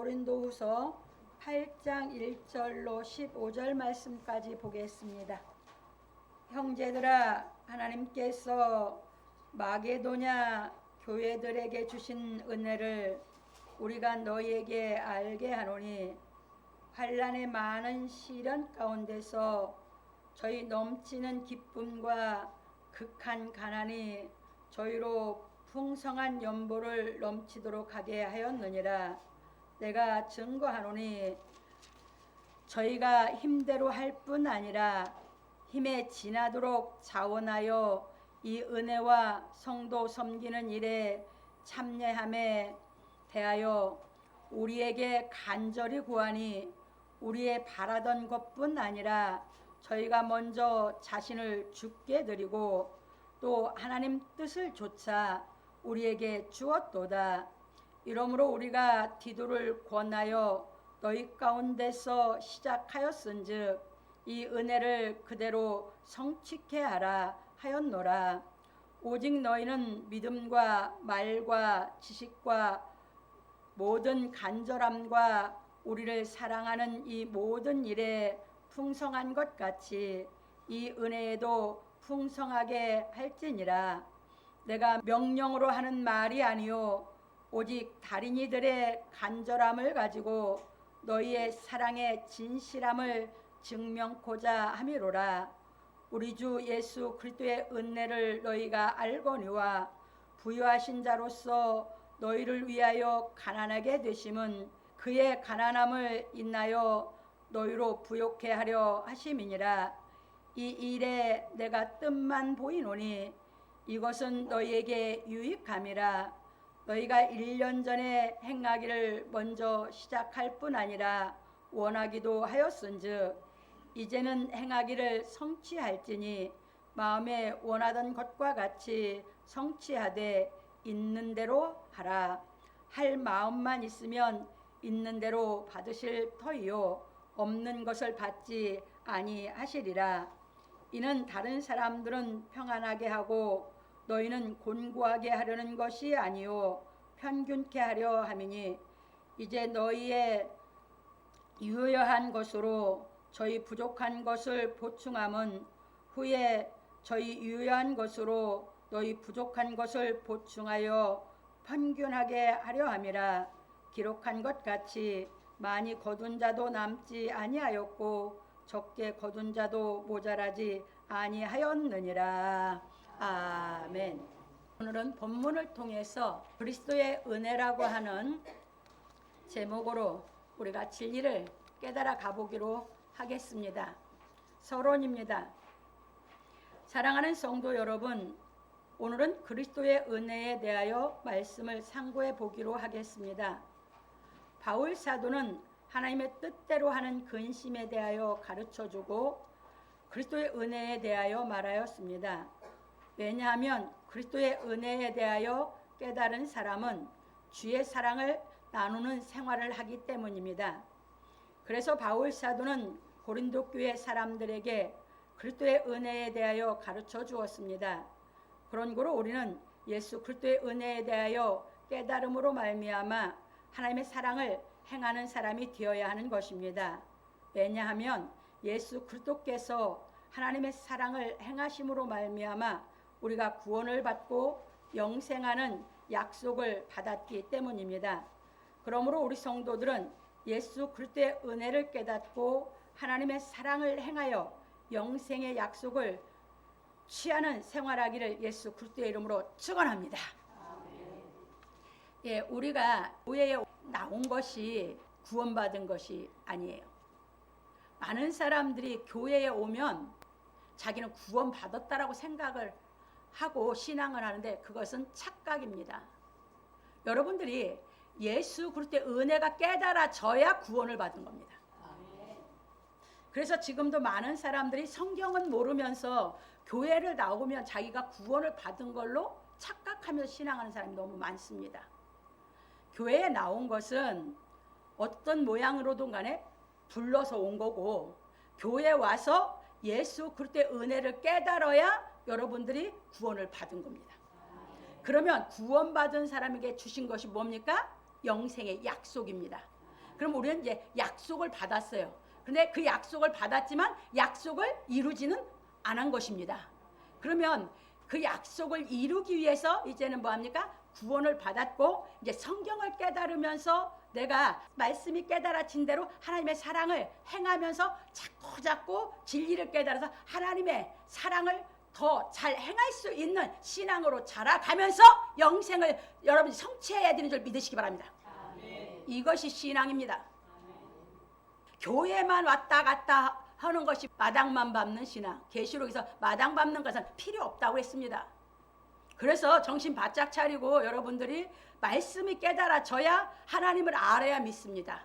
고린도후서 8장 1절로 15절 말씀까지 보겠습니다. 형제들아, 하나님께서 마게도냐 교회들에게 주신 은혜를 우리가 너희에게 알게 하노니, 환난의 많은 시련 가운데서 저희 넘치는 기쁨과 극한 가난이 저희로 풍성한 연보를 넘치도록 하게 하였느니라. 내가 증거하노니 저희가 힘대로 할 뿐 아니라 힘에 지나도록 자원하여 이 은혜와 성도 섬기는 일에 참여함에 대하여 우리에게 간절히 구하니, 우리의 바라던 것뿐 아니라 저희가 먼저 자신을 주께 드리고 또 하나님 뜻을 조차 우리에게 주었도다. 이러므로 우리가 디도를 권하여 너희 가운데서 시작하였은즉 이 은혜를 그대로 성취케 하라 하였노라. 오직 너희는 믿음과 말과 지식과 모든 간절함과 우리를 사랑하는 이 모든 일에 풍성한 것 같이 이 은혜에도 풍성하게 할지니라. 내가 명령으로 하는 말이 아니요 오직 다린이들의 간절함을 가지고 너희의 사랑의 진실함을 증명코자 함이로라. 우리 주 예수 그리스도의 은혜를 너희가 알거니와 부유하신 자로서 너희를 위하여 가난하게 되심은 그의 가난함을 인하여 너희로 부욕해 하려 하심이니라. 이 일에 내가 뜻만 보이노니 이것은 너희에게 유익함이라. 너희가 1년 전에 행하기를 먼저 시작할 뿐 아니라 원하기도 하였은즉 이제는 행하기를 성취할지니 마음에 원하던 것과 같이 성취하되 있는 대로 하라. 할 마음만 있으면 있는 대로 받으실 터이요 없는 것을 받지 아니하시리라. 이는 다른 사람들은 평안하게 하고 너희는 곤고하게 하려는 것이 아니요 편균케 하려 함이니, 이제 너희의 유효한 것으로 저희 부족한 것을 보충함은 후에 저희 유효한 것으로 너희 부족한 것을 보충하여 편균하게 하려 함이라. 기록한 것 같이 많이 거둔 자도 남지 아니하였고 적게 거둔 자도 모자라지 아니하였느니라. 아멘. 오늘은 본문을 통해서 그리스도의 은혜라고 하는 제목으로 우리가 진리를 깨달아 가보기로 하겠습니다. 서론입니다. 사랑하는 성도 여러분, 오늘은 그리스도의 은혜에 대하여 말씀을 상고해 보기로 하겠습니다. 바울 사도는 하나님의 뜻대로 하는 근심에 대하여 가르쳐주고 그리스도의 은혜에 대하여 말하였습니다. 왜냐하면 그리스도의 은혜에 대하여 깨달은 사람은 주의 사랑을 나누는 생활을 하기 때문입니다. 그래서 바울 사도는 고린도 교회 사람들에게 그리스도의 은혜에 대하여 가르쳐 주었습니다. 그런 거로 우리는 예수 그리스도의 은혜에 대하여 깨달음으로 말미암아 하나님의 사랑을 행하는 사람이 되어야 하는 것입니다. 왜냐하면 예수 그리스도께서 하나님의 사랑을 행하심으로 말미암아 우리가 구원을 받고 영생하는 약속을 받았기 때문입니다. 그러므로 우리 성도들은 예수 그리스도의 은혜를 깨닫고 하나님의 사랑을 행하여 영생의 약속을 취하는 생활하기를 예수 그리스도의 이름으로 축원합니다. 예, 우리가 교회에 나온 것이 구원받은 것이 아니에요. 많은 사람들이 교회에 오면 자기는 구원받았다라고 생각을 하고 신앙을 하는데 그것은 착각입니다. 여러분들이 예수 그리스도의 은혜가 깨달아져야 구원을 받은 겁니다. 그래서 지금도 많은 사람들이 성경은 모르면서 교회를 나오면 자기가 구원을 받은 걸로 착각하면서 신앙하는 사람이 너무 많습니다. 교회에 나온 것은 어떤 모양으로든 간에 불러서 온 거고, 교회에 와서 예수 그리스도의 은혜를 깨달아야 여러분들이 구원을 받은 겁니다. 그러면 구원받은 사람에게 주신 것이 뭡니까? 영생의 약속입니다. 그럼 우리는 이제 약속을 받았어요. 그런데 그 약속을 받았지만 약속을 이루지는 않은 것입니다. 그러면 그 약속을 이루기 위해서 이제는 뭐합니까? 구원을 받았고 이제 성경을 깨달으면서 내가 말씀이 깨달아진 대로 하나님의 사랑을 행하면서 자꾸 진리를 깨달아서 하나님의 사랑을 더 잘 행할 수 있는 신앙으로 자라가면서 영생을 여러분이 성취해야 되는 줄 믿으시기 바랍니다. 아멘. 이것이 신앙입니다. 아멘. 교회만 왔다 갔다 하는 것이 마당만 밟는 신앙. 계시록에서 마당 밟는 것은 필요 없다고 했습니다. 그래서 정신 바짝 차리고 여러분들이 말씀이 깨달아져야 하나님을 알아야 믿습니다.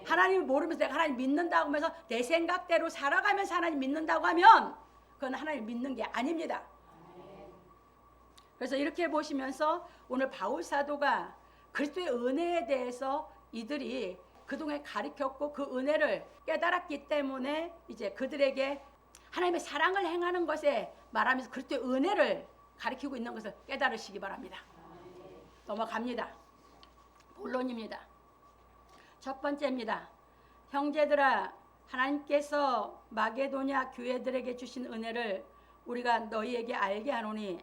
하나님을 모르면서 내가 하나님 믿는다고 하면서 내 생각대로 살아가면서 하나님 믿는다고 하면 그건 하나님 믿는 게 아닙니다. 그래서 이렇게 보시면서 오늘 바울 사도가 그리스도의 은혜에 대해서 이들이 그동안 가르쳤고 그 은혜를 깨달았기 때문에 이제 그들에게 하나님의 사랑을 행하는 것에 말하면서 그리스도의 은혜를 가르치고 있는 것을 깨달으시기 바랍니다. 넘어갑니다. 본론입니다. 첫 번째입니다. 형제들아, 하나님께서 마게도냐 교회들에게 주신 은혜를 우리가 너희에게 알게 하노니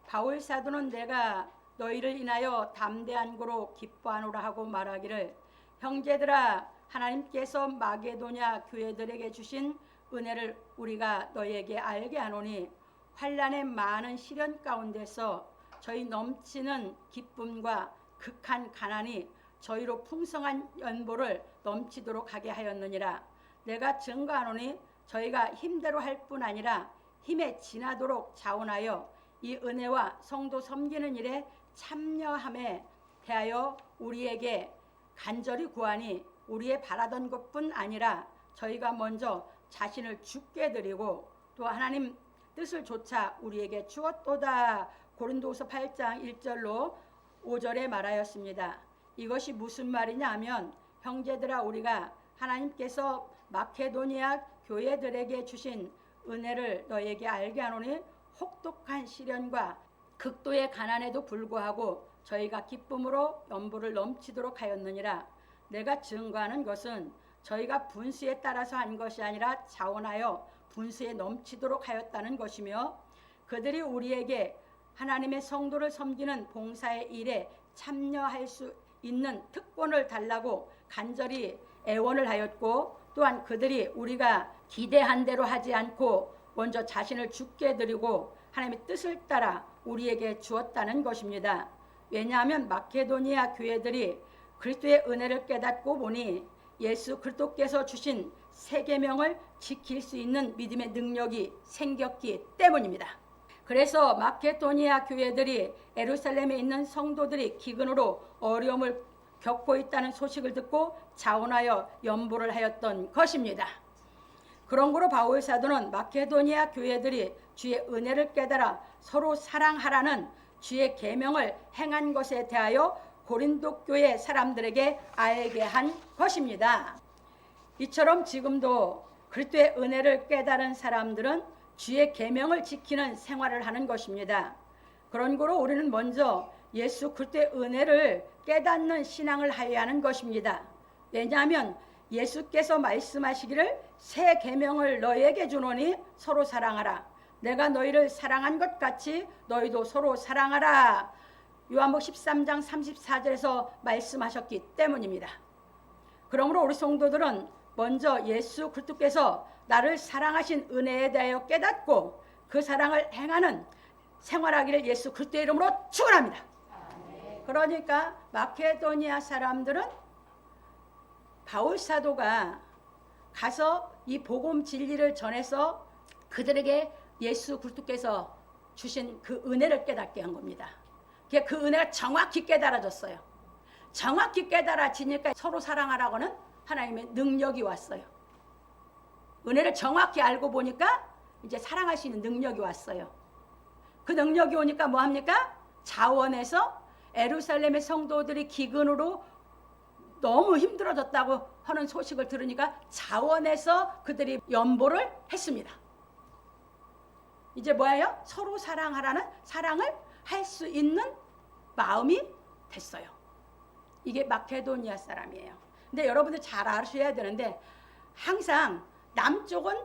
바울 사도는 내가 너희를 인하여 담대한 고로 기뻐하노라 하고 말하기를 형제들아, 하나님께서 마게도냐 교회들에게 주신 은혜를 우리가 너희에게 알게 하노니 환난의 많은 시련 가운데서 저희 넘치는 기쁨과 극한 가난이 저희로 풍성한 연보를 넘치도록 하게 하였느니라. 내가 증거하노니 저희가 힘대로 할 뿐 아니라 힘에 지나도록 자원하여 이 은혜와 성도 섬기는 일에 참여함에 대하여 우리에게 간절히 구하니 우리의 바라던 것뿐 아니라 저희가 먼저 자신을 주께 드리고 또 하나님 뜻을 조차 우리에게 주었도다. 고린도후서 8장 1절로 5절에 말하였습니다. 이것이 무슨 말이냐 하면 형제들아, 우리가 하나님께서 마케도니아 교회들에게 주신 은혜를 너에게 알게 하노니 혹독한 시련과 극도의 가난에도 불구하고 저희가 기쁨으로 연보를 넘치도록 하였느니라. 내가 증거하는 것은 저희가 분수에 따라서 한 것이 아니라 자원하여 분수에 넘치도록 하였다는 것이며 그들이 우리에게 하나님의 성도를 섬기는 봉사의 일에 참여할 수 있는 특권을 달라고 간절히 애원을 하였고 또한 그들이 우리가 기대한 대로 하지 않고 먼저 자신을 주께 드리고 하나님의 뜻을 따라 우리에게 주었다는 것입니다. 왜냐하면 마케도니아 교회들이 그리스도의 은혜를 깨닫고 보니 예수 그리스도께서 주신 세 계명을 지킬 수 있는 믿음의 능력이 생겼기 때문입니다. 그래서 마케도니아 교회들이 예루살렘에 있는 성도들이 기근으로 어려움을 겪고 있다는 소식을 듣고 자원하여 연보를 하였던 것입니다. 그런 거로 바울 사도는 마케도니아 교회들이 주의 은혜를 깨달아 서로 사랑하라는 주의 계명을 행한 것에 대하여 고린도 교회 사람들에게 알게 한 것입니다. 이처럼 지금도 그리스도의 은혜를 깨달은 사람들은 주의 계명을 지키는 생활을 하는 것입니다. 그런 거로 우리는 먼저 예수 그리스도의 은혜를 깨닫는 신앙을 하여야 하는 것입니다. 왜냐하면 예수께서 말씀하시기를 새 계명을 너희에게 주노니 서로 사랑하라. 내가 너희를 사랑한 것 같이 너희도 서로 사랑하라. 요한복음 13장 34절에서 말씀하셨기 때문입니다. 그러므로 우리 성도들은 먼저 예수 그리스도께서 나를 사랑하신 은혜에 대하여 깨닫고 그 사랑을 행하는 생활하기를 예수 그리스도의 이름으로 축원합니다. 그러니까 마케도니아 사람들은 바울 사도가 가서 이 복음 진리를 전해서 그들에게 예수 그리스도께서 주신 그 은혜를 깨닫게 한 겁니다. 그 은혜가 정확히 깨달아졌어요. 정확히 깨달아지니까 서로 사랑하라고는 하나님의 능력이 왔어요. 은혜를 정확히 알고 보니까 이제 사랑할 수 있는 능력이 왔어요. 그 능력이 오니까 뭐 합니까? 자원해서 예루살렘의 성도들이 기근으로 너무 힘들어졌다고 하는 소식을 들으니까 자원해서 그들이 연보를 했습니다. 이제 뭐예요? 서로 사랑하라는 사랑을 할 수 있는 마음이 됐어요. 이게 마케도니아 사람이에요. 근데 여러분들 잘 아셔야 되는데 항상 남쪽은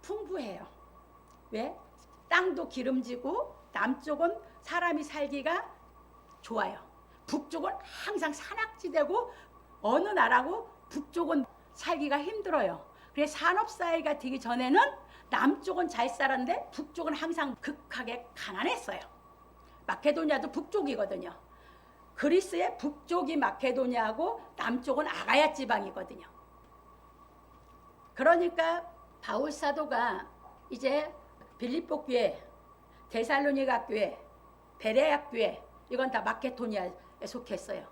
풍부해요. 왜? 땅도 기름지고 남쪽은 사람이 살기가 좋아요. 북쪽은 항상 산악지대고 어느 나라고 북쪽은 살기가 힘들어요. 그래서 산업사회가 되기 전에는 남쪽은 잘 살았는데 북쪽은 항상 극하게 가난했어요. 마케도니아도 북쪽이거든요. 그리스의 북쪽이 마케도니아고 남쪽은 아가야 지방이거든요. 그러니까 바울 사도가 이제 빌립보 교회, 데살로니가 교회, 베레아 교회 이건 다 마케도니아에 속했어요.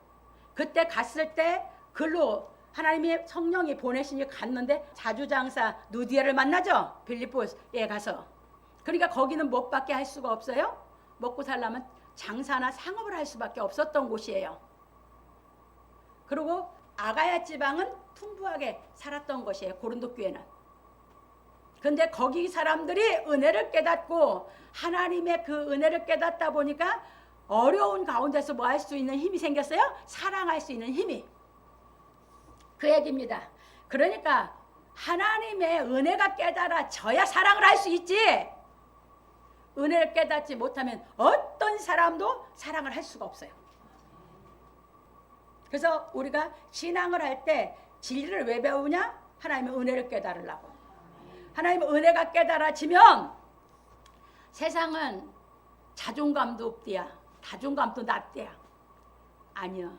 그때 갔을 때 글로 하나님의 성령이 보내시니 갔는데 자주장사 누디아를 만나죠. 빌립보에 가서. 그러니까 거기는 무엇밖에 할 수가 없어요. 먹고 살려면 장사나 상업을 할 수밖에 없었던 곳이에요. 그리고 아가야 지방은 풍부하게 살았던 것이에요. 고린도 교회는. 근데 거기 사람들이 은혜를 깨닫고 하나님의 그 은혜를 깨닫다 보니까 어려운 가운데서 뭐 할 수 있는 힘이 생겼어요? 사랑할 수 있는 힘이. 그 얘기입니다. 그러니까 하나님의 은혜가 깨달아져야 사랑을 할 수 있지. 은혜를 깨닫지 못하면 어떤 사람도 사랑을 할 수가 없어요. 그래서 우리가 신앙을 할 때 진리를 왜 배우냐? 하나님의 은혜를 깨달으려고. 하나님의 은혜가 깨달아지면 세상은 자존감도 없대야. 자존감도 낮대야. 아니요.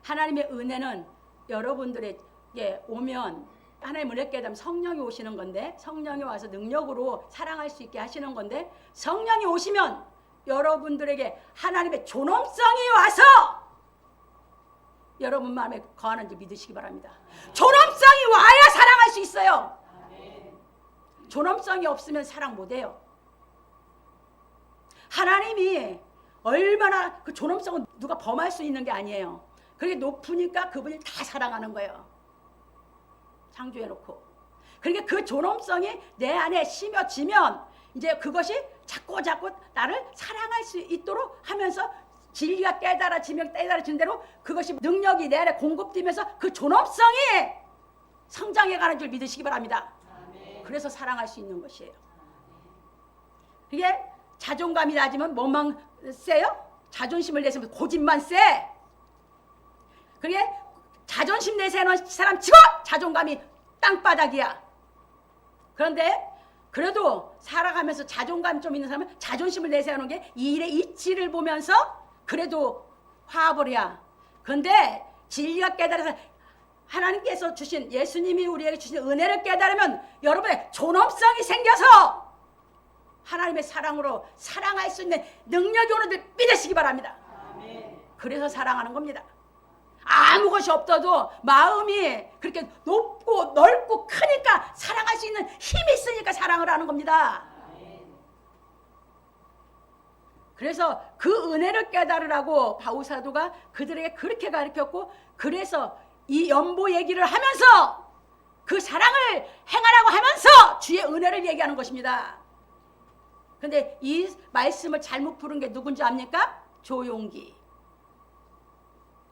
하나님의 은혜는 여러분들에게 오면 하나님 은혜 깨달으면 성령이 오시는 건데 성령이 와서 능력으로 사랑할 수 있게 하시는 건데 성령이 오시면 여러분들에게 하나님의 존엄성이 와서 여러분 마음에 거하는 줄 믿으시기 바랍니다. 존엄성이 와야 사랑할 수 있어요. 존엄성이 없으면 사랑 못해요. 하나님이 얼마나 그 존엄성은 누가 범할 수 있는 게 아니에요. 그게 높으니까 그분이 다 사랑하는 거예요. 창조해놓고. 그러니까 그 존엄성이 내 안에 심어지면 이제 그것이 자꾸 나를 사랑할 수 있도록 하면서 진리가 깨달아지면 깨달아진 대로 그것이 능력이 내 안에 공급되면서 그 존엄성이 성장해가는 줄 믿으시기 바랍니다. 그래서 사랑할 수 있는 것이에요. 이게 자존감이 낮으면 뭐만 세요? 자존심을 내세우면 고집만 세. 그게 자존심 내세우는 사람 치고 자존감이 땅바닥이야. 그런데 그래도 살아가면서 자존감 좀 있는 사람은 자존심을 내세우는 게 일의 이치를 보면서 그래도 화합을이야. 그런데 진리가 깨달아서 하나님께서 주신 예수님이 우리에게 주신 은혜를 깨달으면 여러분의 존엄성이 생겨서 하나님의 사랑으로 사랑할 수 있는 능력이 오는 줄 믿으시기 바랍니다. 그래서 사랑하는 겁니다. 아무 것이 없어도 마음이 그렇게 높고 넓고 크니까 사랑할 수 있는 힘이 있으니까 사랑을 하는 겁니다. 그래서 그 은혜를 깨달으라고 바울 사도가 그들에게 그렇게 가르쳤고 그래서 이 연보 얘기를 하면서 그 사랑을 행하라고 하면서 주의 은혜를 얘기하는 것입니다. 근데 이 말씀을 잘못 부른 게 누군지 압니까? 조용기.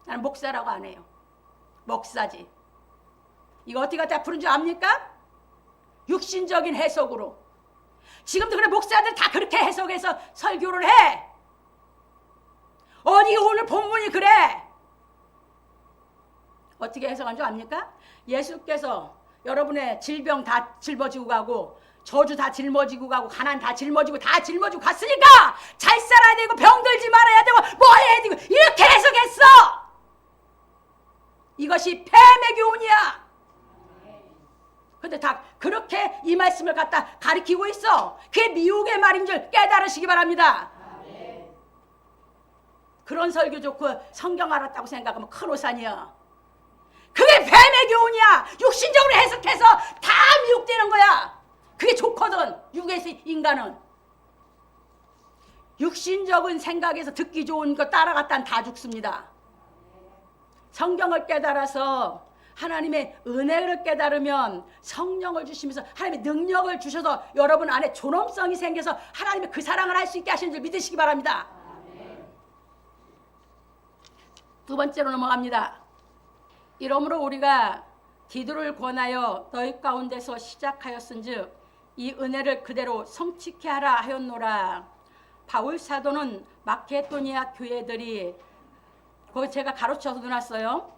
나는 목사라고 안 해요. 목사지. 이거 어떻게 갖다 부른 줄 압니까? 육신적인 해석으로. 지금도 그래 목사들 다 그렇게 해석해서 설교를 해. 어디 오늘 본문이 그래. 어떻게 해석한 줄 압니까? 예수께서 여러분의 질병 다 짊어지고 가고 저주 다 짊어지고 가고 가난 다 짊어지고 갔으니까 잘 살아야 되고 병들지 말아야 되고 뭐 해야 되고 이렇게 해석했어. 이것이 폐암의 교훈이야. 근데 다 그렇게 이 말씀을 갖다 가리키고 있어. 그게 미혹의 말인 줄 깨달으시기 바랍니다. 그런 설교 좋고 성경 알았다고 생각하면 큰 오산이야. 그게 뱀의 교훈이야. 육신적으로 해석해서 다 미혹되는 거야. 그게 좋거든. 육에서 인간은. 육신적인 생각에서 듣기 좋은 거 따라갔다는 다 죽습니다. 성경을 깨달아서 하나님의 은혜를 깨달으면 성령을 주시면서 하나님의 능력을 주셔서 여러분 안에 존엄성이 생겨서 하나님의 그 사랑을 할 수 있게 하시는 줄 믿으시기 바랍니다. 두 번째로 넘어갑니다. 이러므로 우리가 디도를 권하여 너희 가운데서 시작하였은즉 이 은혜를 그대로 성취케 하라 하였노라. 바울 사도는 마케도니아 교회들이 그거 제가 가로쳐서 놨어요.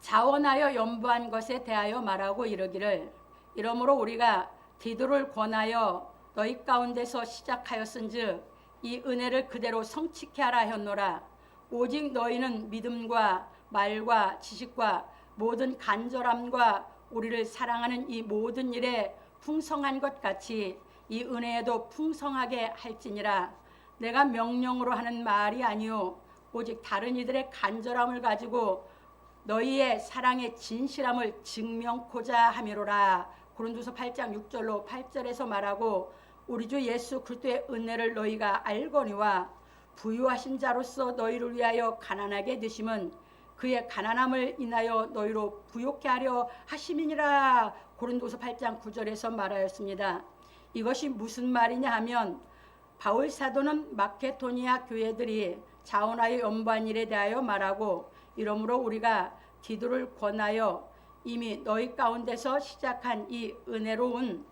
자원하여 연부한 것에 대하여 말하고 이르기를 이러므로 우리가 디도를 권하여 너희 가운데서 시작하였은즉 이 은혜를 그대로 성취케 하라 하였노라. 오직 너희는 믿음과 말과 지식과 모든 간절함과 우리를 사랑하는 이 모든 일에 풍성한 것 같이 이 은혜에도 풍성하게 할지니라. 내가 명령으로 하는 말이 아니요 오직 다른 이들의 간절함을 가지고 너희의 사랑의 진실함을 증명코자 함이로라. 고린도서 8장 6절로 8절에서 말하고 우리 주 예수 그리스도의 은혜를 너희가 알거니와 부유하신 자로서 너희를 위하여 가난하게 되심은 그의 가난함을 인하여 너희로 부욕케 하려 하심이니라. 고린도서 8장 9절에서 말하였습니다. 이것이 무슨 말이냐 하면 바울 사도는 마케도니아 교회들이 자원하여 연부한 일에 대하여 말하고 이러므로 우리가 디도를 권하여 이미 너희 가운데서 시작한 이 은혜로운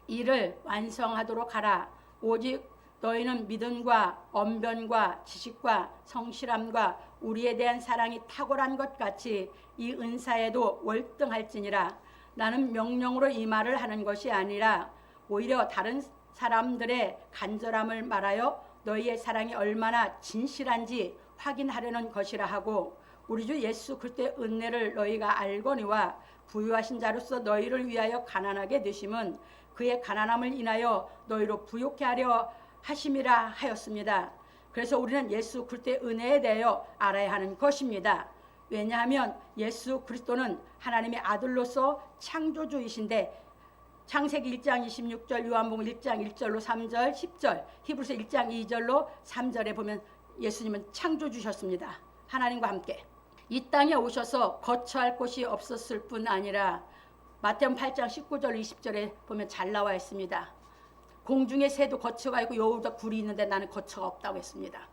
일을 완성하도록 하라. 오직 너희는 믿음과 언변과 지식과 성실함과 우리에 대한 사랑이 탁월한 것 같이 이 은사에도 월등할지니라. 나는 명령으로 이 말을 하는 것이 아니라 오히려 다른 사람들의 간절함을 말하여 너희의 사랑이 얼마나 진실한지 확인하려는 것이라 하고 우리 주 예수 그리스도의 은혜를 너희가 알거니와 부유하신 자로서 너희를 위하여 가난하게 되심은 그의 가난함을 인하여 너희로 부욕케 하려 하심이라 하였습니다. 그래서 우리는 예수 그리스도의 은혜에 대하여 알아야 하는 것입니다. 왜냐하면 예수 그리스도는 하나님의 아들로서 창조주이신데 창세기 1장 26절, 요한복음 1장 1절로 3절, 10절, 히브리서 1장 2절로 3절에 보면 예수님은 창조주셨습니다. 하나님과 함께 이 땅에 오셔서 거처할 곳이 없었을 뿐 아니라 마태복음 8장 19절 20절에 보면 잘 나와 있습니다. 공중의 새도 거처가 있고 여우도 굴이 있는데 나는 거처가 없다고 했습니다.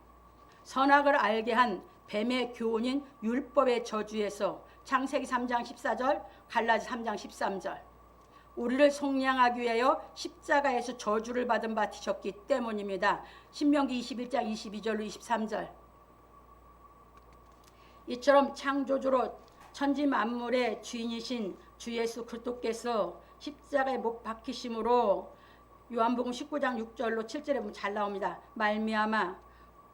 선악을 알게 한 뱀의 교훈인 율법의 저주에서 창세기 3장 14절, 갈라디 3장 13절 우리를 속량하기 위하여 십자가에서 저주를 받은 바 되셨기 때문입니다. 신명기 21장 22절로 23절 이처럼 창조주로 천지 만물의 주인이신 주 예수 그리스도께서 십자가에 못 박히심으로 요한복음 19장 6절로 7절에 보면 잘 나옵니다. 말미암아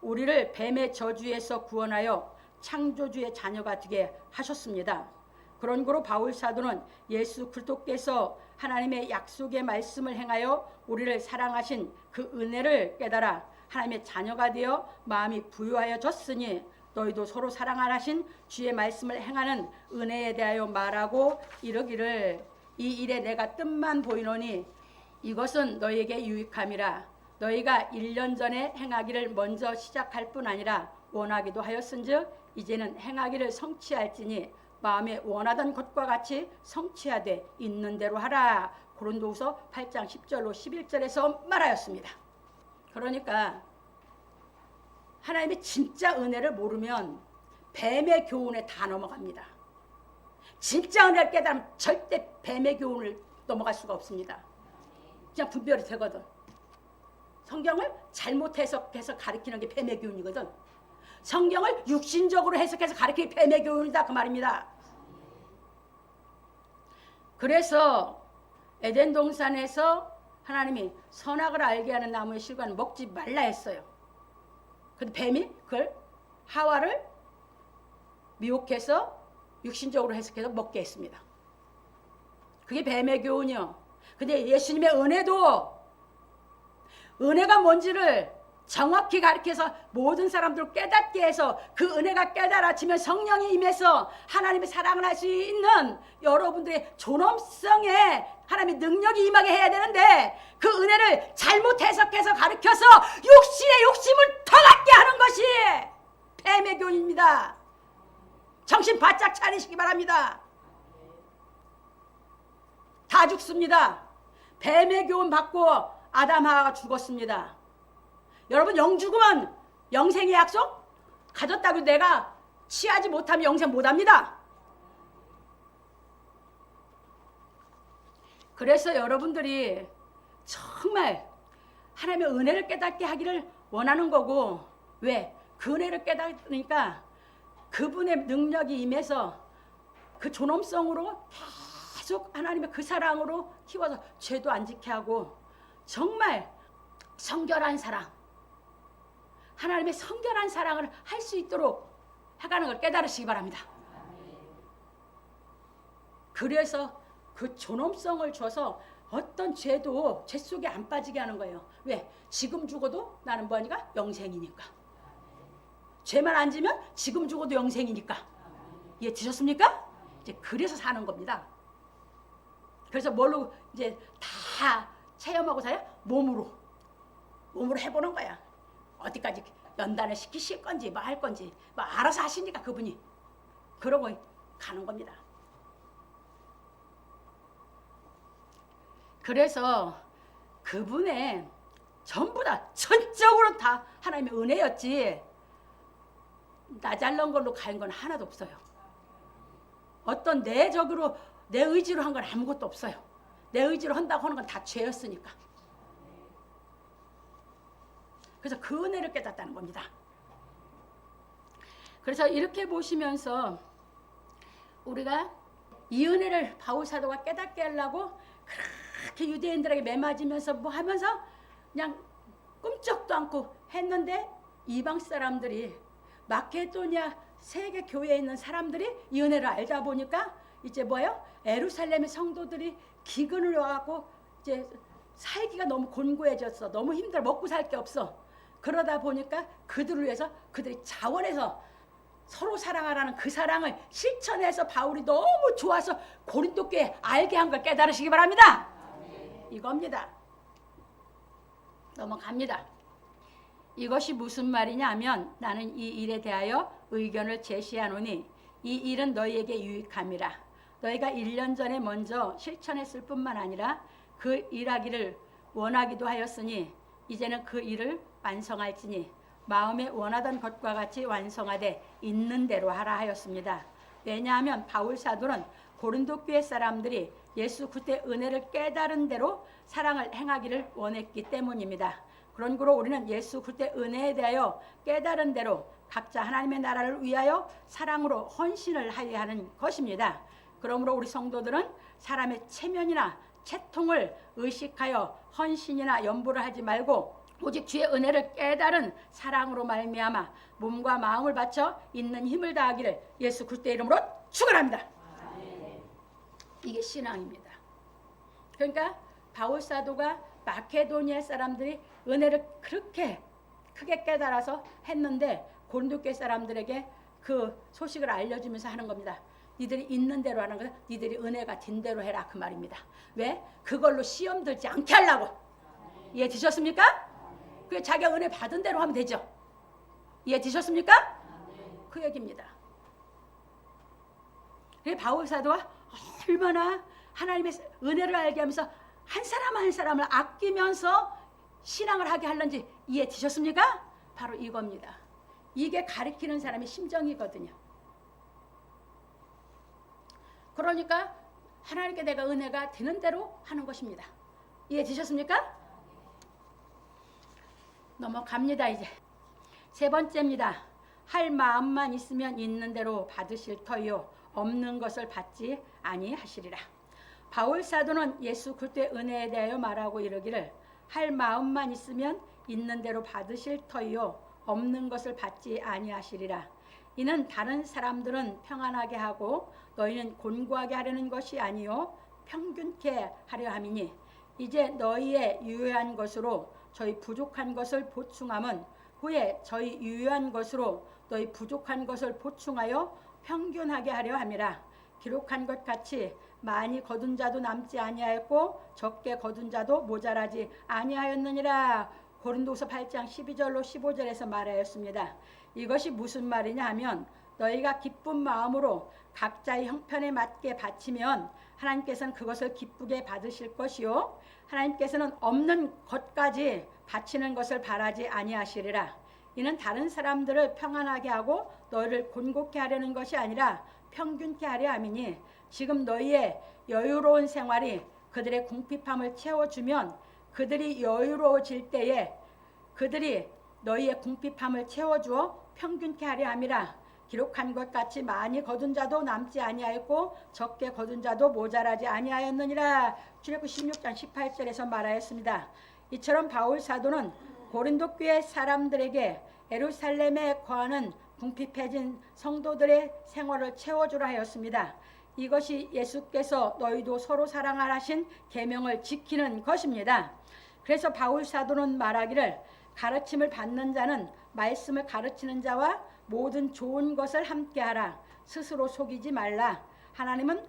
우리를 뱀의 저주에서 구원하여 창조주의 자녀가 되게 하셨습니다. 그런 거로 바울 사도는 예수 그리스도께서 하나님의 약속의 말씀을 행하여 우리를 사랑하신 그 은혜를 깨달아 하나님의 자녀가 되어 마음이 부유하여졌으니 너희도 서로 사랑하라 하신 주의 말씀을 행하는 은혜에 대하여 말하고 이르기를 이 일에 내가 뜻만 보이노니 이것은 너희에게 유익함이라. 너희가 1년 전에 행하기를 먼저 시작할 뿐 아니라 원하기도 하였은즉 이제는 행하기를 성취할지니 마음에 원하던 것과 같이 성취하되 있는 대로 하라. 고린도후서 8장 10절로 11절에서 말하였습니다. 그러니까 하나님의 진짜 은혜를 모르면 뱀의 교훈에 다 넘어갑니다. 진짜 은혜를 깨달으면 절대 뱀의 교훈을 넘어갈 수가 없습니다. 그냥 분별이 되거든. 성경을 잘못 해석해서 가르치는 게 뱀의 교훈이거든. 성경을 육신적으로 해석해서 가르치는 게 뱀의 교훈이다 그 말입니다. 그래서 에덴 동산에서 하나님이 선악을 알게 하는 나무의 실과는 먹지 말라 했어요. 근데 뱀이 그걸 하와를 미혹해서 육신적으로 해석해서 먹게 했습니다. 그게 뱀의 교훈이요. 근데 예수님의 은혜가 뭔지를 정확히 가르쳐서 모든 사람들을 깨닫게 해서 그 은혜가 깨달아지면 성령이 임해서 하나님의 사랑을 할 수 있는 여러분들의 존엄성에 하나님의 능력이 임하게 해야 되는데 그 은혜를 잘못 해석해서 가르쳐서 육신의 욕심을 더 갖게 하는 것이 뱀의 교훈입니다. 정신 바짝 차리시기 바랍니다. 다 죽습니다. 뱀의 교훈 받고 아담 하와가 죽었습니다. 여러분 영죽으면 영생의 약속 가졌다고 내가 취하지 못하면 영생 못합니다. 그래서 여러분들이 정말 하나님의 은혜를 깨닫게 하기를 원하는 거고, 왜? 그 은혜를 깨닫으니까 그분의 능력이 임해서 그 존엄성으로 계속 하나님의 그 사랑으로 키워서 죄도 안 지게 하고, 정말 성결한 사랑, 하나님의 성결한 사랑을 할 수 있도록 해가는 걸 깨달으시기 바랍니다. 그래서 그 존엄성을 줘서 어떤 죄도 죄 속에 안 빠지게 하는 거예요. 왜? 지금 죽어도 나는 뭐하니까? 영생이니까. 죄만 안 지면 지금 죽어도 영생이니까. 이해 드셨습니까? 이제 그래서 사는 겁니다. 그래서 뭘로 이제 다 체험하고 사요? 몸으로 해보는 거야. 어디까지 연단을 시키실 건지 뭐 할 건지 뭐 알아서 하시니까 그분이 그러고 가는 겁니다. 그래서 그분의 전부 다 전적으로 다 하나님의 은혜였지, 나 잘난 걸로 간 건 하나도 없어요. 어떤 내적으로 내 의지로 한 건 아무것도 없어요. 내 의지로 한다고 하는 건 다 죄였으니까. 그래서 그 은혜를 깨닫다는 겁니다. 그래서 이렇게 보시면서 우리가 이 은혜를 바울 사도가 깨닫게 하려고 그렇게 유대인들에게 매맞으면서 뭐 하면서 그냥 끔찍도 않고 했는데, 이방 사람들이, 마케도니아 세계 교회에 있는 사람들이 이 은혜를 알다 보니까 이제 뭐예요? 예루살렘의 성도들이 기근을 와갖고 이제 살기가 너무 곤고해졌어. 너무 힘들어. 먹고 살 게 없어. 그러다 보니까 그들을 위해서 그들이 자원해서 서로 사랑하라는 그 사랑을 실천해서 바울이 너무 좋아서 고린도 교회에 알게 한 걸 깨달으시기 바랍니다. 이겁니다. 넘어갑니다. 이것이 무슨 말이냐 하면, 나는 이 일에 대하여 의견을 제시하노니 이 일은 너희에게 유익함이라. 너희가 1년 전에 먼저 실천했을 뿐만 아니라 그 일하기를 원하기도 하였으니 이제는 그 일을 완성할지니 마음에 원하던 것과 같이 완성하되 있는 대로 하라 하였습니다. 왜냐하면 바울 사도는 고린도 교회 사람들이 예수 그리스도의 은혜를 깨달은 대로 사랑을 행하기를 원했기 때문입니다. 그러므로 우리는 예수 그리스도의 은혜에 대하여 깨달은 대로 각자 하나님의 나라를 위하여 사랑으로 헌신을 하여야 하는 것입니다. 그러므로 우리 성도들은 사람의 체면이나 채통을 의식하여 헌신이나 연보를 하지 말고 오직 주의 은혜를 깨달은 사랑으로 말미암아 몸과 마음을 바쳐 있는 힘을 다하기를 예수 그리스도의 이름으로 축원합니다. 이게 신앙입니다. 그러니까 바울 사도가 마케도니아 사람들이 은혜를 그렇게 크게 깨달아서 했는데 고린도 교회 사람들에게 그 소식을 알려주면서 하는 겁니다. 니들이 있는 대로 하는 거야. 니들이 은혜가 된 대로 해라, 그 말입니다. 왜? 그걸로 시험 들지 않게 하려고. 이해 되셨습니까? 그 자기가 은혜 받은 대로 하면 되죠. 이해 되셨습니까? 그 얘기입니다. 그래서 바울 사도가 얼마나 하나님의 은혜를 알게 하면서 한 사람 한 사람을 아끼면서 신앙을 하게 하는지 이해 되셨습니까? 바로 이겁니다. 이게 가리키는 사람의 심정이거든요. 그러니까 하나님께 내가 은혜가 되는 대로 하는 것입니다. 이해 되셨습니까? 넘어갑니다. 이제 세 번째입니다. 할 마음만 있으면 있는 대로 받으실 터요 없는 것을 받지 아니하시리라. 바울 사도는 예수 그리스도의 은혜에 대하여 말하고 이르기를 할 마음만 있으면 있는 대로 받으실 터요 없는 것을 받지 아니하시리라. 이는 다른 사람들은 평안하게 하고 너희는 곤고하게 하려는 것이 아니요 평균케 하려 함이니 이제 너희의 유효한 것으로 저희 부족한 것을 보충함은 후에 저희 유효한 것으로 너희 부족한 것을 보충하여 평균하게 하려 함이라. 기록한 것 같이 많이 거둔 자도 남지 아니하였고 적게 거둔 자도 모자라지 아니하였느니라. 고린도서 8장 12절로 15절에서 말하였습니다. 이것이 무슨 말이냐 하면 너희가 기쁜 마음으로 각자의 형편에 맞게 바치면 하나님께서는 그것을 기쁘게 받으실 것이요 하나님께서는 없는 것까지 바치는 것을 바라지 아니하시리라. 이는 다른 사람들을 평안하게 하고 너희를 곤곡해 하려는 것이 아니라 평균케 하려 함이니 지금 너희의 여유로운 생활이 그들의 궁핍함을 채워주면 그들이 여유로워질 때에 그들이 너희의 궁핍함을 채워주어 평균케 하려 함이라. 기록한 것 같이 많이 거둔 자도 남지 아니하였고 적게 거둔 자도 모자라지 아니하였느니라. 출애굽 16장 18절에서 말하였습니다. 이처럼 바울 사도는 고린도 교회 사람들에게 예루살렘에 거하는 궁핍해진 성도들의 생활을 채워주라 하였습니다. 이것이 예수께서 너희도 서로 사랑하라 하신 계명을 지키는 것입니다. 그래서 바울 사도는 말하기를 가르침을 받는 자는 말씀을 가르치는 자와 모든 좋은 것을 함께하라. 스스로 속이지 말라. 하나님은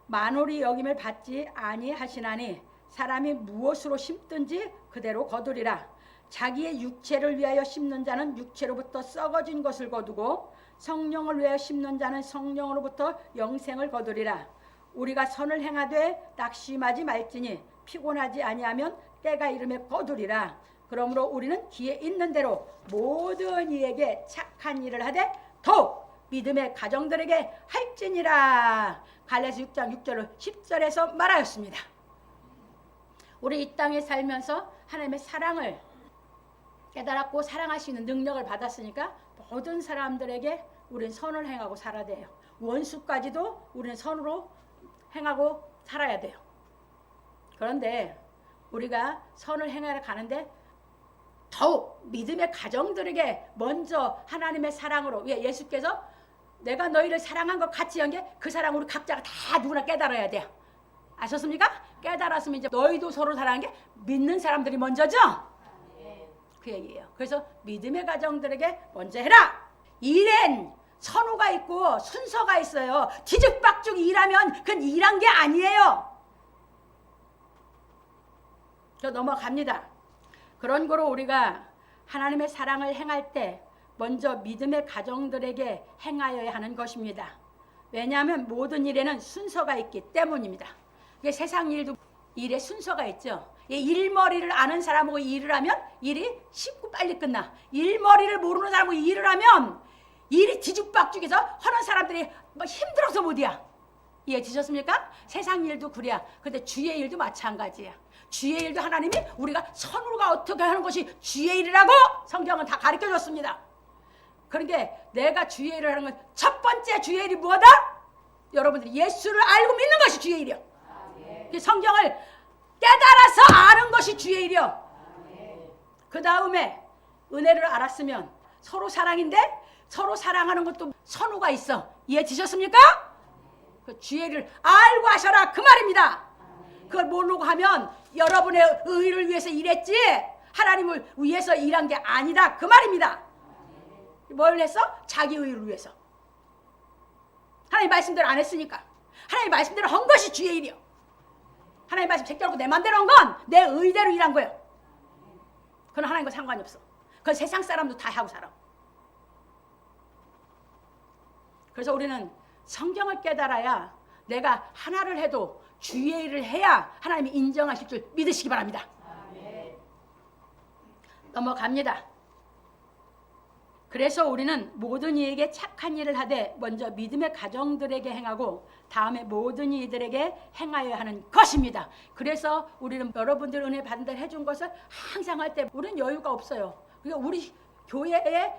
만홀히 여김을 받지 아니하시나니 사람이 무엇으로 심든지 그대로 거두리라. 자기의 육체를 위하여 심는 자는 육체로부터 썩어진 것을 거두고 성령을 위하여 심는 자는 성령으로부터 영생을 거두리라. 우리가 선을 행하되 낙심하지 말지니 피곤하지 아니하면 때가 이름에 거두리라. 그러므로 우리는 기회 있는 대로 모든 이에게 착한 일을 하되 더욱 믿음의 가정들에게 할지니라. 갈라디아서 6장 6절 10절에서 말하였습니다. 우리 이 땅에 살면서 하나님의 사랑을 깨달았고 사랑할 수 있는 능력을 받았으니까 모든 사람들에게 우리는 선을 행하고 살아야 돼요. 원수까지도 우리는 선으로 행하고 살아야 돼요. 그런데 우리가 선을 행하러 가는데 더욱 믿음의 가정들에게 먼저 하나님의 사랑으로, 예수께서 내가 너희를 사랑한 것 같이 한 게 그 사랑 우리 각자가 다 누구나 깨달아야 돼요. 아셨습니까? 깨달았으면 이제 너희도 서로 사랑한 게 믿는 사람들이 먼저죠? 그 얘기예요. 그래서 믿음의 가정들에게 먼저 해라. 일엔 선우가 있고 순서가 있어요. 뒤죽박죽 일하면 그건 일한 게 아니에요. 저 넘어갑니다. 그런 거로 우리가 하나님의 사랑을 행할 때 먼저 믿음의 가정들에게 행하여야 하는 것입니다. 왜냐하면 모든 일에는 순서가 있기 때문입니다. 세상 일도 일에 순서가 있죠. 일머리를 아는 사람하고 일을 하면 일이 쉽고 빨리 끝나. 일머리를 모르는 사람하고 일을 하면 일이 뒤죽박죽해서 하는 사람들이 힘들어서 못이야. 이해되셨습니까? 세상 일도 그래야. 근데 주의 일도 마찬가지야. 주의 일도 하나님이 우리가 선우가 어떻게 하는 것이 주의 일이라고 성경은 다 가르쳐줬습니다. 그러니까 내가 주의 일을 하는 건 첫 번째 주의 일이 뭐다? 여러분들이 예수를 알고 믿는 것이 주의 일이요. 성경을 깨달아서 아는 것이 주의 일이요. 그 다음에 은혜를 알았으면 서로 사랑인데 서로 사랑하는 것도 선우가 있어. 이해되셨습니까? 그 주의 일을 알고 하셔라 그 말입니다. 그걸 모르고 하면 여러분의 의를 위해서 일했지 하나님을 위해서 일한 게 아니다 그 말입니다. 뭘 했어? 자기 의를 위해서. 하나님 말씀대로 안 했으니까. 하나님 말씀대로 한 것이 주의 일이요. 하나님 말씀 제껴놓고 내 맘대로 한 건 내 의대로 일한 거예요. 그건 하나님과 상관이 없어. 그건 세상 사람도 다 하고 살아. 그래서 우리는 성경을 깨달아야 내가 하나를 해도 주의 일을 해야 하나님이 인정하실 줄 믿으시기 바랍니다. 넘어갑니다. 그래서 우리는 모든 이에게 착한 일을 하되 먼저 믿음의 가정들에게 행하고 다음에 모든 이들에게 행하여야 하는 것입니다. 그래서 우리는 여러분들 은혜 받은 대로 해준 것을 항상 할 때 우리는 여유가 없어요. 그러니까 우리 교회의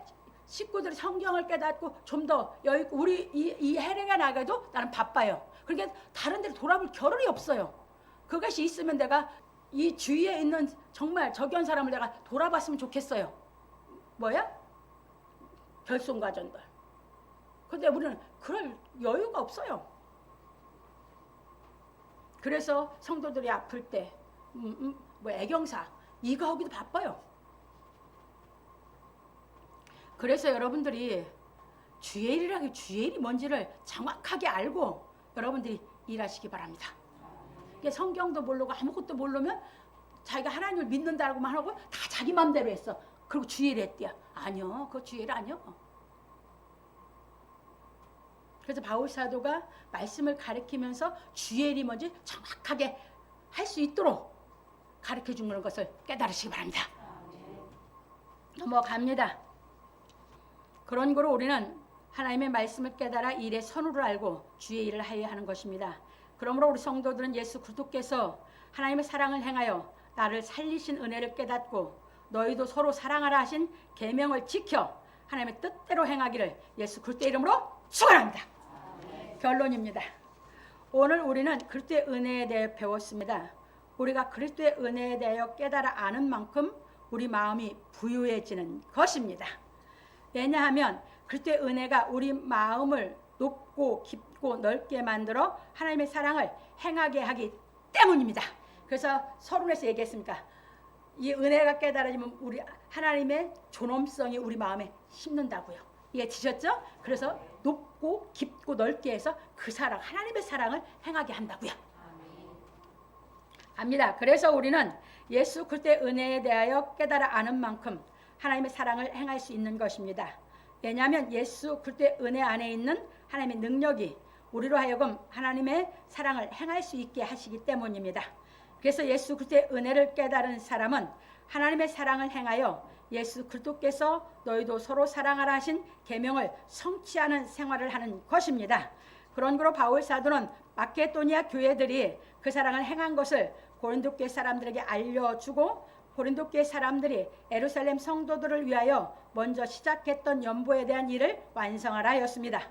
식구들이 성경을 깨닫고 좀 더 여유 있고 우리 이 해례가 나가도 나는 바빠요. 그러니까 다른 데로 돌아볼 겨를이 없어요. 그것이 있으면 내가 이 주위에 있는 정말 적연 사람을 내가 돌아봤으면 좋겠어요. 뭐야? 결손가정들. 근데 우리는 그럴 여유가 없어요. 그래서 성도들이 아플 때 뭐 애경사 이거 하기도 바빠요. 그래서 여러분들이 주의 일이라기 주의 일이 뭔지를 정확하게 알고 여러분들이 일하시기 바랍니다. 성경도 모르고 아무것도 모르면 자기가 하나님을 믿는다고만 하고 다 자기 맘대로 했어. 그리고 주의 일 했대야. 아니요. 그거 주의 일 아니요. 그래서 바울 사도가 말씀을 가르치면서 주의 일이 뭔지 정확하게 할 수 있도록 가르쳐 주는 것을 깨달으시기 바랍니다. 넘어갑니다. 그런 거로 우리는 하나님의 말씀을 깨달아 일의 선우를 알고 주의 일을 하여야 하는 것입니다. 그러므로 우리 성도들은 예수 그리스도께서 하나님의 사랑을 행하여 나를 살리신 은혜를 깨닫고 너희도 서로 사랑하라 하신 계명을 지켜 하나님의 뜻대로 행하기를 예수 그리스도의 이름으로 축원합니다. 결론입니다. 오늘 우리는 그리스도의 은혜에 대해 배웠습니다. 우리가 그리스도의 은혜에 대하여 깨달아 아는 만큼 우리 마음이 부유해지는 것입니다. 왜냐하면 그리스도의 은혜가 우리 마음을 높고 깊고 넓게 만들어 하나님의 사랑을 행하게 하기 때문입니다. 그래서 서론에서 얘기했습니까? 이 은혜가 깨달아지면 우리 하나님의 존엄성이 우리 마음에 심는다고요. 이해지셨죠? 그래서 높고 깊고 넓게 해서 그 사랑, 하나님의 사랑을 행하게 한다고요. 압니다. 그래서 우리는 예수 그리스도의 은혜에 대하여 깨달아 아는 만큼 하나님의 사랑을 행할 수 있는 것입니다. 왜냐하면 예수 그리스도의 은혜 안에 있는 하나님의 능력이 우리로 하여금 하나님의 사랑을 행할 수 있게 하시기 때문입니다. 그래서 예수 그리스도의 은혜를 깨달은 사람은 하나님의 사랑을 행하여 예수 그리스도께서 너희도 서로 사랑하라 하신 계명을 성취하는 생활을 하는 것입니다. 그런 거로 바울 사도는 마케도니아 교회들이 그 사랑을 행한 것을 고린도 교회 사람들에게 알려주고 고린도 교회 사람들이 예루살렘 성도들을 위하여 먼저 시작했던 연보에 대한 일을 완성하라 하였습니다.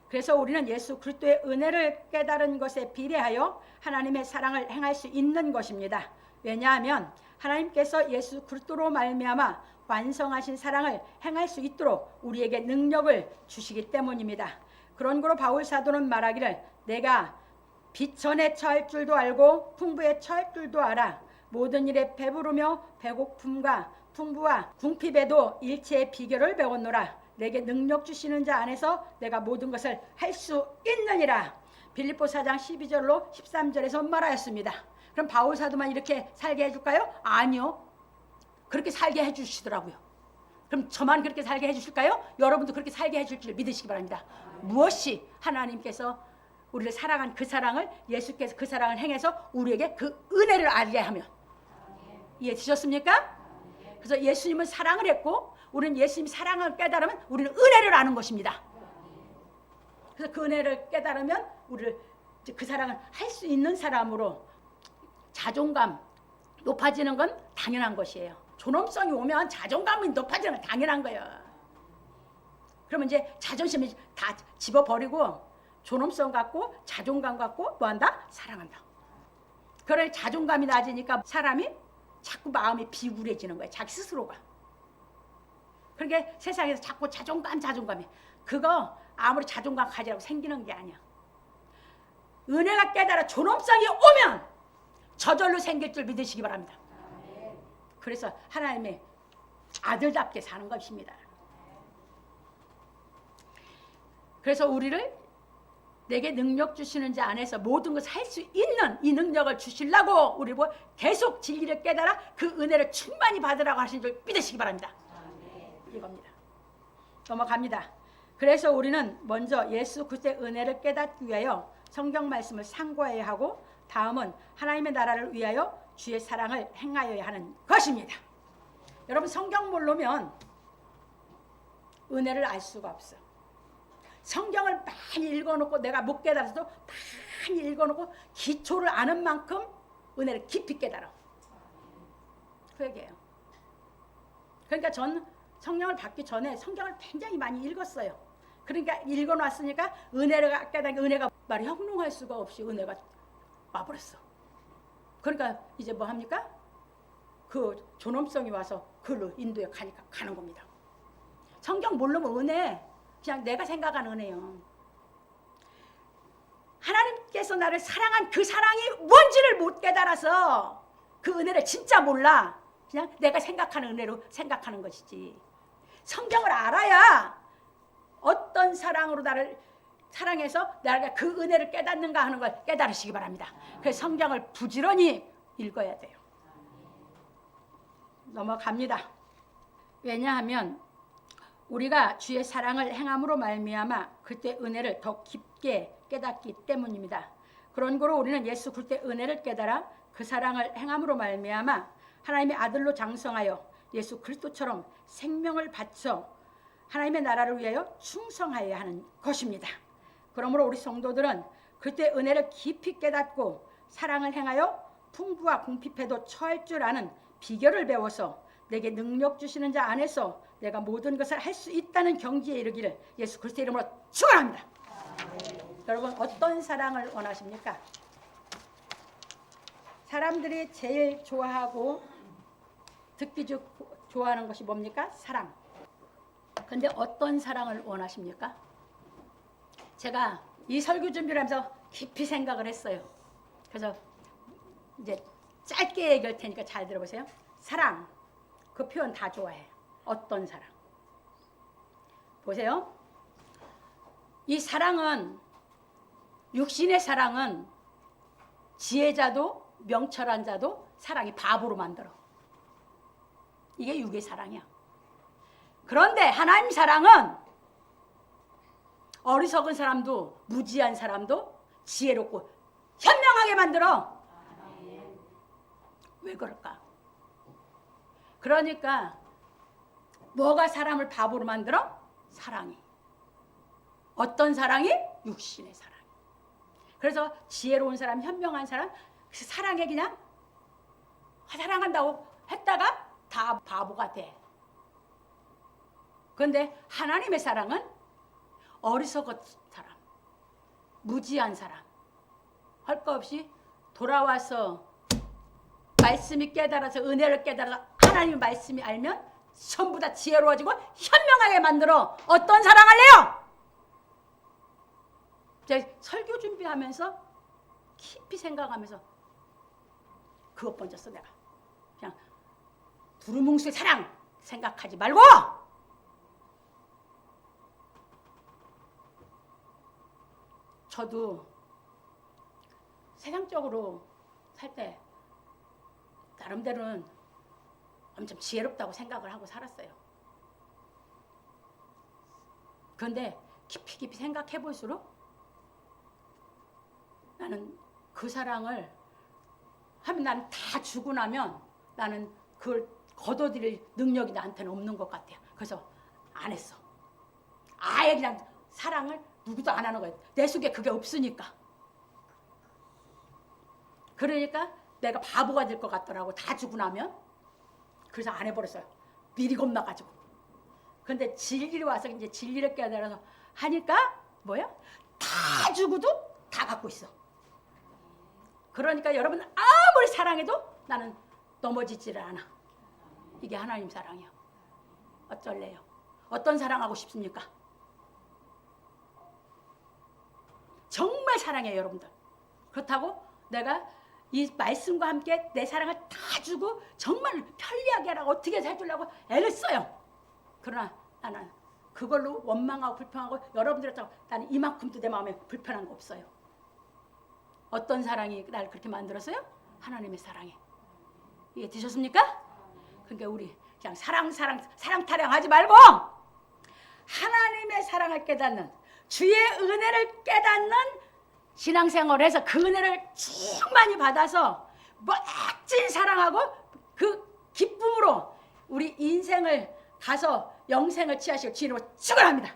그래서 우리는 예수 그리스도의 은혜를 깨달은 것에 비례하여 하나님의 사랑을 행할 수 있는 것입니다. 왜냐하면 하나님께서 예수 그리스도로 말미암아 완성하신 사랑을 행할 수 있도록 우리에게 능력을 주시기 때문입니다. 그런 거로 바울 사도는 말하기를 내가 비천에 처할 줄도 알고 풍부에 처할 줄도 알아. 모든 일에 배부르며 배고픔과 풍부와 궁핍에도 일체의 비결을 배웠노라. 내게 능력 주시는 자 안에서 내가 모든 것을 할 수 있느니라. 빌립보 4장 12절로 13절에서 말하였습니다. 그럼 바울 사도만 이렇게 살게 해줄까요? 아니요. 그렇게 살게 해주시더라고요. 그럼 저만 그렇게 살게 해주실까요? 여러분도 그렇게 살게 해줄 줄 믿으시기 바랍니다. 무엇이 하나님께서 우리를 사랑한 그 사랑을 예수께서 그 사랑을 행해서 우리에게 그 은혜를 알게 하면 이해되셨습니까? 그래서 예수님은 사랑을 했고 우리는 예수님 사랑을 깨달으면 우리는 은혜를 아는 것입니다. 그래서 그 은혜를 깨달으면 우리를 그 사랑을 할 수 있는 사람으로 자존감 높아지는 건 당연한 것이에요. 존엄성이 오면 자존감이 높아지는 건 당연한 거예요. 그러면 이제 자존심이 다 집어버리고 존엄성 갖고 자존감 갖고 뭐한다? 사랑한다. 그래 자존감이 낮으니까 사람이 자꾸 마음이 비굴해지는 거예요. 자기 스스로가. 그러니까 세상에서 자꾸 자존감이 그거 아무리 자존감 가지라고 생기는 게 아니야. 은혜가 깨달아 존엄성이 오면 저절로 생길 줄 믿으시기 바랍니다. 그래서 하나님의 아들답게 사는 것입니다. 그래서 우리를 내게 능력 주시는 자 안에서 모든 것을 할 수 있는 이 능력을 주시려고 우리 뭐 계속 진리를 깨달아 그 은혜를 충만히 받으라고 하신 줄 믿으시기 바랍니다. 이겁니다. 넘어갑니다. 그래서 우리는 먼저 예수 그리스도의 은혜를 깨닫기 위하여 성경 말씀을 상고해야 하고 다음은 하나님의 나라를 위하여 주의 사랑을 행하여야 하는 것입니다. 여러분 성경 모르면 은혜를 알 수가 없어. 성경을 많이 읽어놓고 내가 못 깨달아도 많이 읽어놓고 기초를 아는 만큼 은혜를 깊이 깨달아. 그 얘기예요. 그러니까 전 성령을 받기 전에 성경을 굉장히 많이 읽었어요. 그러니까 읽어놨으니까 은혜가 깨달으니까 은혜가 말이 형용할 수가 없이 은혜가 와버렸어. 그러니까 이제 뭐 합니까? 그 존엄성이 와서 그로 인도에 가니까 가는 겁니다. 성경 모르면 은혜 그냥 내가 생각한 은혜요. 하나님께서 나를 사랑한 그 사랑이 뭔지를 못 깨달아서 그 은혜를 진짜 몰라. 그냥 내가 생각하는 은혜로 생각하는 것이지. 성경을 알아야 어떤 사랑으로 나를 사랑해서 내가 그 은혜를 깨닫는가 하는 걸 깨달으시기 바랍니다. 그래서 성경을 부지런히 읽어야 돼요. 넘어갑니다. 왜냐하면 우리가 주의 사랑을 행함으로 말미암아 그때 은혜를 더 깊게 깨닫기 때문입니다. 그런 거로 우리는 예수 그리스도의 은혜를 깨달아 그 사랑을 행함으로 말미암아 하나님의 아들로 장성하여 예수 그리스도처럼 생명을 바쳐 하나님의 나라를 위하여 충성하여야 하는 것입니다. 그러므로 우리 성도들은 그때 은혜를 깊이 깨닫고 사랑을 행하여 풍부와 궁핍해도 처할 줄 아는 비결을 배워서 내게 능력 주시는 자 안에서 내가 모든 것을 할 수 있다는 경지에 이르기를 예수 그리스도의 이름으로 축원합니다. 여러분 어떤 사랑을 원하십니까? 사람들이 제일 좋아하고 듣기 좋아하는 것이 뭡니까? 사랑. 근데 어떤 사랑을 원하십니까? 제가 이 설교 준비를 하면서 깊이 생각을 했어요. 그래서 이제 짧게 얘기할 테니까 잘 들어보세요. 사랑, 그 표현 다 좋아해요. 어떤 사랑? 보세요. 이 사랑은, 육신의 사랑은 지혜자도 명철한 자도 사랑이 바보로 만들어. 이게 육의 사랑이야. 그런데 하나님 사랑은 어리석은 사람도 무지한 사람도 지혜롭고 현명하게 만들어. 왜 그럴까? 그러니까 뭐가 사람을 바보로 만들어? 사랑이. 어떤 사랑이? 육신의 사랑이. 그래서 지혜로운 사람, 현명한 사람, 그 사랑에 그냥 사랑한다고 했다가 다 바보가 돼. 그런데 하나님의 사랑은 어리석은 사람, 무지한 사람, 할 거 없이 돌아와서 말씀이 깨달아서 은혜를 깨달아서 하나님의 말씀이 알면 전부 다 지혜로워지고 현명하게 만들어. 어떤 사랑할래요? 제가 설교 준비하면서 깊이 생각하면서 그것 번졌어. 내가 그냥 두루뭉술 사랑 생각하지 말고 저도 세상적으로 살 때 나름대로는 엄청 지혜롭다고 생각을 하고 살았어요. 그런데 깊이 생각해 볼수록 나는 그 사랑을 하면 나는 다 주고 나면 나는 그걸 거둬들일 능력이 나한테는 없는 것 같아요. 그래서 안 했어. 아예 그냥 사랑을 누구도 안 하는 거예요. 내 속에 그게 없으니까. 그러니까 내가 바보가 될 것 같더라고. 다 주고 나면. 그래서 안 해버렸어요. 미리 겁나가지고. 근데 진리로 와서 이제 진리를 깨달아서 하니까 뭐야? 다 주고도 다 갖고 있어. 그러니까 여러분 아무리 사랑해도 나는 넘어지지를 않아. 이게 하나님 사랑이야. 어쩔래요? 어떤 사랑하고 싶습니까? 정말 사랑해요, 여러분들. 그렇다고 내가 이 말씀과 함께 내 사랑을 다 주고 정말 편리하게 하라고 어떻게 해주려고 애를 써요. 그러나 나는 그걸로 원망하고 불평하고 여러분들한테 나는 이만큼도 내 마음에 불편한 거 없어요. 어떤 사랑이 날 그렇게 만들었어요? 하나님의 사랑이. 이해 되셨습니까? 그러니까 우리 그냥 사랑 타령하지 말고 하나님의 사랑을 깨닫는 주의 은혜를 깨닫는 신앙생활을 해서 그 은혜를 충만히 받아서 멋진 사랑하고 그 기쁨으로 우리 인생을 가서 영생을 취하시고 주님으로 축원합니다.